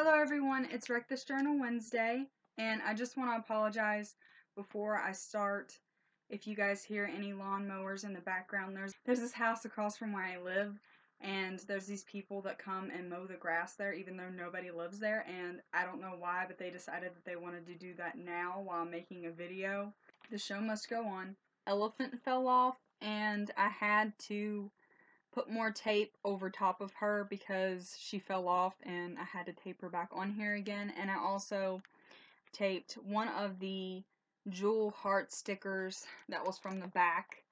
Hello everyone, it's Wreck This Journal Wednesday, and I just want to apologize before I start if you guys hear any lawnmowers in the background. There's this house across from where I live, and there's these people that come and mow the grass there even though nobody lives there, and I don't know why, but they decided that they wanted to do that now while making a video. The show must go on. Elephant fell off, and I had to put more tape over top of her because she fell off and I had to tape her back on here again. And I also taped one of the jewel heart stickers that was from the back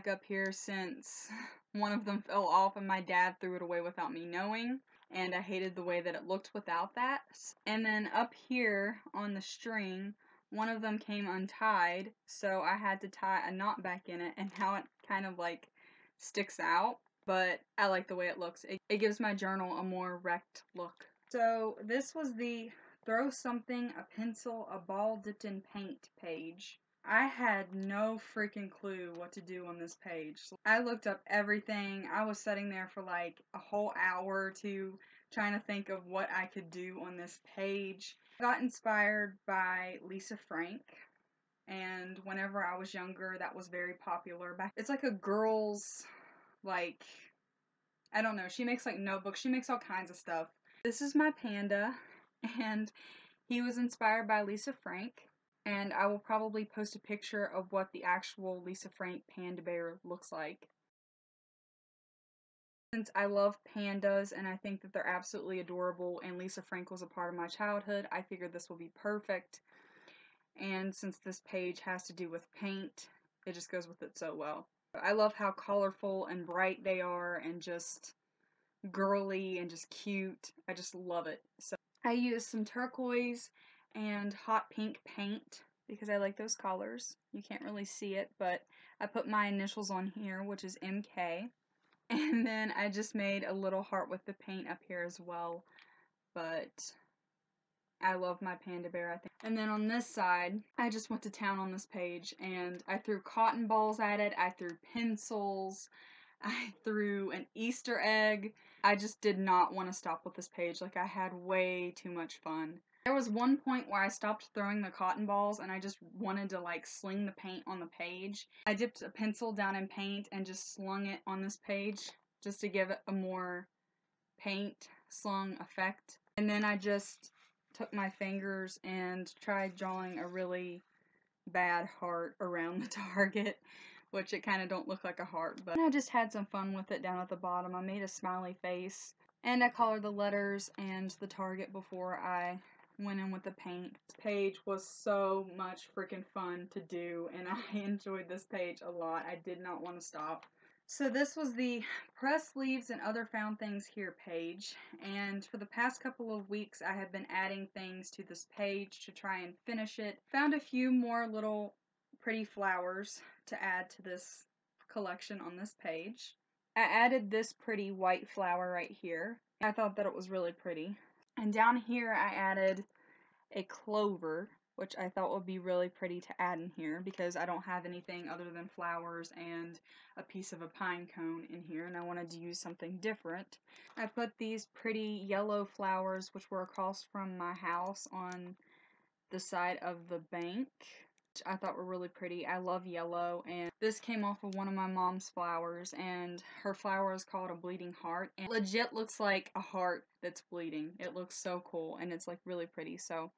up here, since one of them fell off and my dad threw it away without me knowing, and I hated the way that it looked without that. And then up here on the string, one of them came untied, so I had to tie a knot back in it, and now it kind of like sticks out, but I like the way it looks. It gives my journal a more wrecked look. So this was the throw something, a pencil, a ball dipped in paint page. I had no freaking clue what to do on this page. I looked up everything. I was sitting there for like a whole hour or two trying to think of what I could do on this page. I got inspired by Lisa Frank, and whenever I was younger, that was very popular. It's like a girl's, like, I don't know, she makes like notebooks, she makes all kinds of stuff. This is my panda, and he was inspired by Lisa Frank, and I will probably post a picture of what the actual Lisa Frank panda bear looks like. Since I love pandas and I think that they're absolutely adorable, and Lisa Frank was a part of my childhood, I figured this will be perfect. And since this page has to do with paint, it just goes with it so well. I love how colorful and bright they are and just girly and just cute. I just love it. So I used some turquoise and hot pink paint because I like those colors. You can't really see it, but I put my initials on here, which is MK. And then I just made a little heart with the paint up here as well. But I love my panda bear, I think. And then on this side, I just went to town on this page, and I threw cotton balls at it, I threw pencils, I threw an Easter egg. I just did not want to stop with this page. Like, I had way too much fun. There was one point where I stopped throwing the cotton balls and I just wanted to like sling the paint on the page. I dipped a pencil down in paint and just slung it on this page just to give it a more paint slung effect. And then I just took my fingers and tried drawing a really bad heart around the target, which it kind of don't look like a heart, but I just had some fun with it down at the bottom. I made a smiley face, and I colored the letters and the target before I went in with the paint. This page was so much freaking fun to do, and I enjoyed this page a lot. I did not want to stop. So this was the press leaves and other found things here page, and for the past couple of weeks I have been adding things to this page to try and finish it. Found a few more little pretty flowers to add to this collection on this page. I added this pretty white flower right here. I thought that it was really pretty. And down here I added a clover, which I thought would be really pretty to add in here because I don't have anything other than flowers and a piece of a pine cone in here, and I wanted to use something different. I put these pretty yellow flowers, which were across from my house, on the side of the bank, which I thought were really pretty. I love yellow, and this came off of one of my mom's flowers, and her flower is called a bleeding heart, and it legit looks like a heart that's bleeding. It looks so cool, and it's like really pretty, so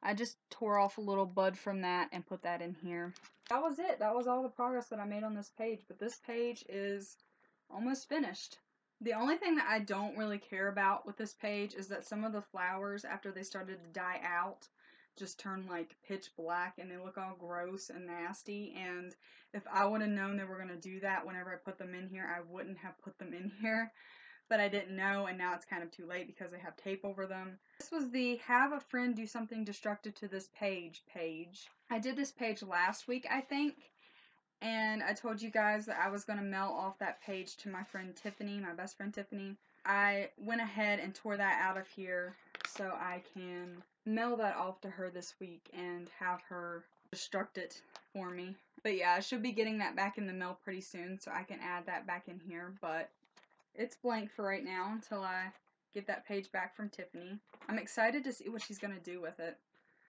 I just tore off a little bud from that and put that in here. That was it. That was all the progress that I made on this page, but this page is almost finished. The only thing that I don't really care about with this page is that some of the flowers, after they started to die out, just turn like pitch black and they look all gross and nasty, and if I would have known they were going to do that whenever I put them in here, I wouldn't have put them in here. But I didn't know, and now it's kind of too late because I have tape over them. This was the have a friend do something destructive to this page. I did this page last week, I think, and I told you guys that I was going to mail off that page to my friend Tiffany, my best friend Tiffany. I went ahead and tore that out of here so I can mail that off to her this week and have her destruct it for me. But yeah, I should be getting that back in the mail pretty soon so I can add that back in here, but it's blank for right now until I get that page back from Tiffany. I'm excited to see what she's going to do with it.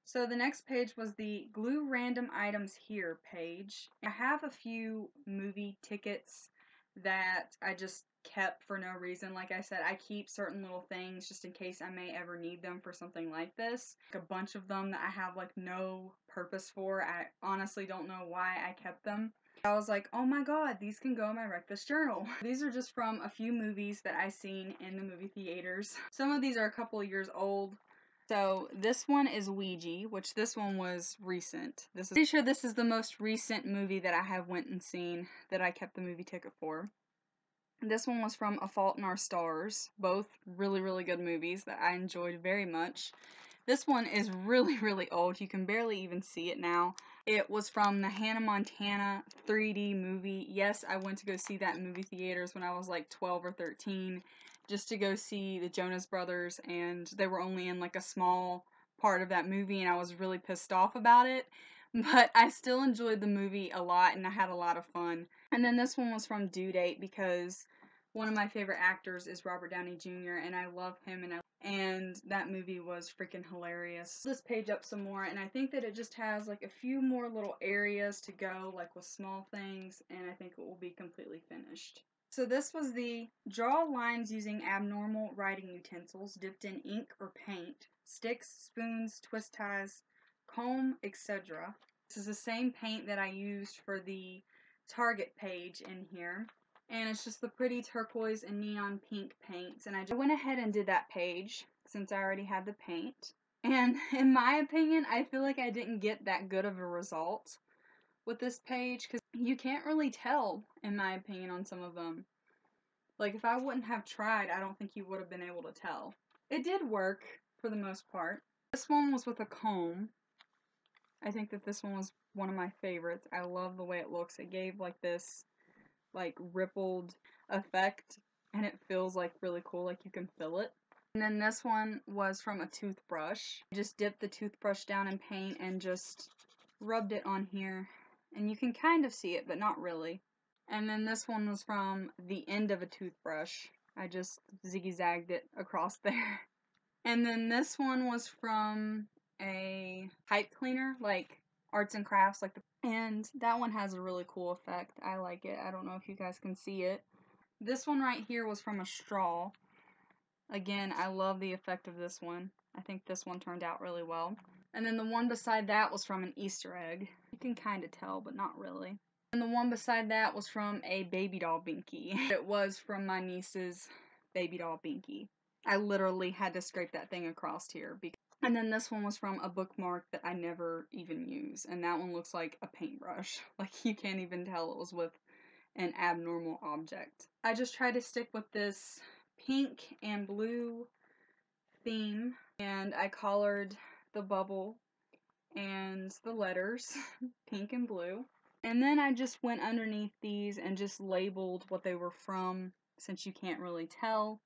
So the next page was the Glue Random Items Here page. I have a few movie tickets that I just kept for no reason. Like I said, I keep certain little things just in case I may ever need them for something like this. Like a bunch of them that I have like no purpose for. I honestly don't know why I kept them. I was like, oh my god, these can go in my Wreck This journal. These are just from a few movies that I seen in the movie theaters. Some of these are a couple of years old. So this one is Ouija, which this one was recent. Pretty sure this is the most recent movie that I have went and seen that I kept the movie ticket for. This one was from A Fault in Our Stars. Both really, really good movies that I enjoyed very much. This one is really, really old. You can barely even see it now. It was from the Hannah Montana 3D movie. Yes, I went to go see that in movie theaters when I was like 12 or 13. Just to go see the Jonas Brothers, and they were only in like a small part of that movie, and I was really pissed off about it. But I still enjoyed the movie a lot, and I had a lot of fun. And then this one was from Due Date, because one of my favorite actors is Robert Downey Jr., and I love him, and that movie was freaking hilarious. This page up some more, and I think that it just has like a few more little areas to go, like with small things, and I think it will be completely finished. So this was the draw lines using abnormal writing utensils dipped in ink or paint, sticks, spoons, twist ties, comb, etc. This is the same paint that I used for the Target page in here. And it's just the pretty turquoise and neon pink paints. And I went ahead and did that page since I already had the paint. And in my opinion, I feel like I didn't get that good of a result with this page, because you can't really tell, in my opinion, on some of them. Like, if I wouldn't have tried, I don't think you would have been able to tell. It did work, for the most part. This one was with a comb. I think that this one was one of my favorites. I love the way it looks. It gave, like, this, like, rippled effect, and it feels, like, really cool, like you can feel it. And then this one was from a toothbrush. I just dipped the toothbrush down in paint and just rubbed it on here. And you can kind of see it, but not really. And then this one was from the end of a toothbrush. I just zigzagged it across there. And then this one was from a pipe cleaner, like arts and crafts, and that one has a really cool effect. I like it. I don't know if you guys can see it. This one right here was from a straw. Again, I love the effect of this one. I think this one turned out really well. And then the one beside that was from an Easter egg. You can kind of tell, but not really. And the one beside that was from a baby doll binky. It was from my niece's baby doll binky. I literally had to scrape that thing across here. And then this one was from a bookmark that I never even use. And that one looks like a paintbrush. Like, you can't even tell it was with an abnormal object. I just tried to stick with this pink and blue theme, and I colored the bubble and the letters pink and blue. And then I just went underneath these and just labeled what they were from, since you can't really tell.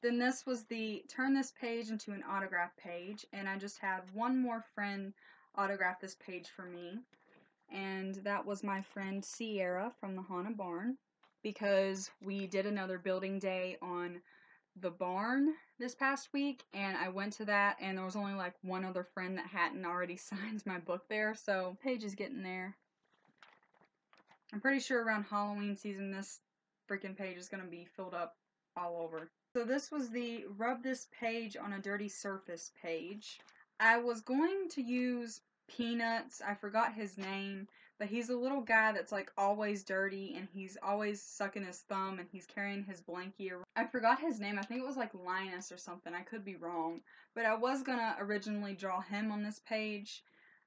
Then this was the turn this page into an autograph page, and I just had one more friend autograph this page for me. And that was my friend Sierra from the Haunted Barn, because we did another building day on the barn this past week, and I went to that, and there was only like one other friend that hadn't already signed my book there, so the page is getting there. I'm pretty sure around Halloween season this freaking page is going to be filled up all over. So this was the rub this page on a dirty surface page. I was going to use Peanuts, I forgot his name, but he's a little guy that's like always dirty, and he's always sucking his thumb, and he's carrying his blankie around. I forgot his name. I think it was like Linus or something. I could be wrong, but I was gonna originally draw him on this page,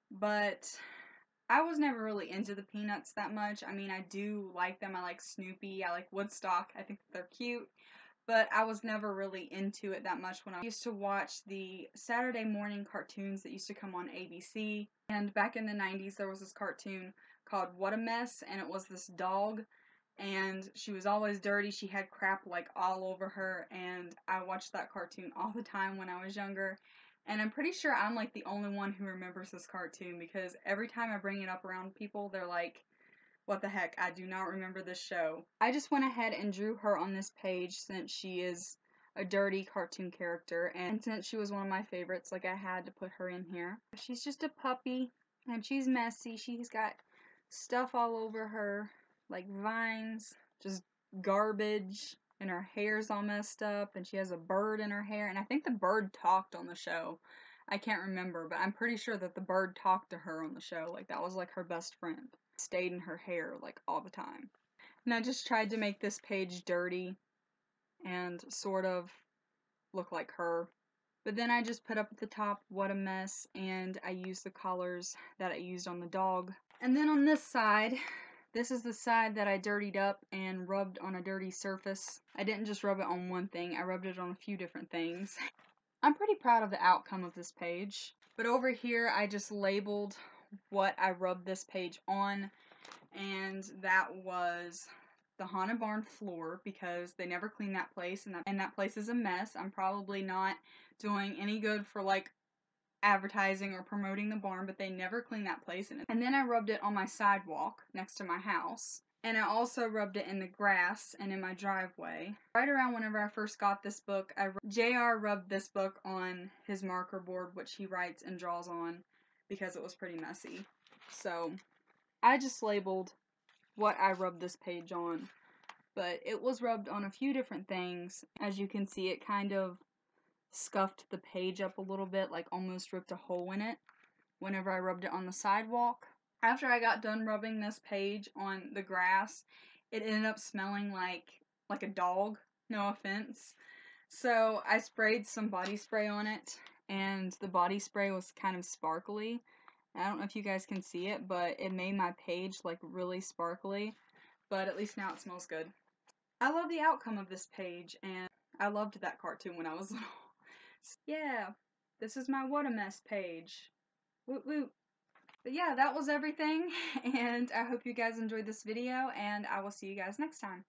but I was never really into the Peanuts that much. I mean, I do like them. I like Snoopy. I like Woodstock. I think they're cute. But I was never really into it that much when I used to watch the Saturday morning cartoons that used to come on ABC. And back in the 90s, there was this cartoon called What a Mess, and it was this dog, and she was always dirty. She had crap like all over her, and I watched that cartoon all the time when I was younger. And I'm pretty sure I'm like the only one who remembers this cartoon, because every time I bring it up around people, they're like, what the heck, I do not remember this show. I just went ahead and drew her on this page since she is a dirty cartoon character, and since she was one of my favorites, like, I had to put her in here. She's just a puppy, and she's messy. She's got stuff all over her, like vines, just garbage, and her hair's all messed up, and she has a bird in her hair, and I think the bird talked on the show. I can't remember, but I'm pretty sure that the bird talked to her on the show. Like, that was like her best friend. Stayed in her hair, like, all the time. And I just tried to make this page dirty and sort of look like her. But then I just put up at the top, what a mess, and I used the colors that I used on the dog. And then on this side, this is the side that I dirtied up and rubbed on a dirty surface. I didn't just rub it on one thing, I rubbed it on a few different things. I'm pretty proud of the outcome of this page. But over here, I just labeled what I rubbed this page on, and that was the Haunted Barn floor, because they never clean that place, and that place is a mess. I'm probably not doing any good for, like, advertising or promoting the barn, but they never clean that place. And then I rubbed it on my sidewalk next to my house. And I also rubbed it in the grass and in my driveway. Right around whenever I first got this book, JR rubbed this book on his marker board, which he writes and draws on, because it was pretty messy. So I just labeled what I rubbed this page on, but it was rubbed on a few different things. As you can see, it kind of scuffed the page up a little bit, like almost ripped a hole in it whenever I rubbed it on the sidewalk. After I got done rubbing this page on the grass, it ended up smelling like a dog, no offense. So I sprayed some body spray on it, and the body spray was kind of sparkly. I don't know if you guys can see it, but it made my page like really sparkly, but at least now it smells good. I love the outcome of this page, and I loved that cartoon when I was little. Yeah, this is my What a Mess page. Woot woot. But yeah, that was everything, and I hope you guys enjoyed this video, and I will see you guys next time.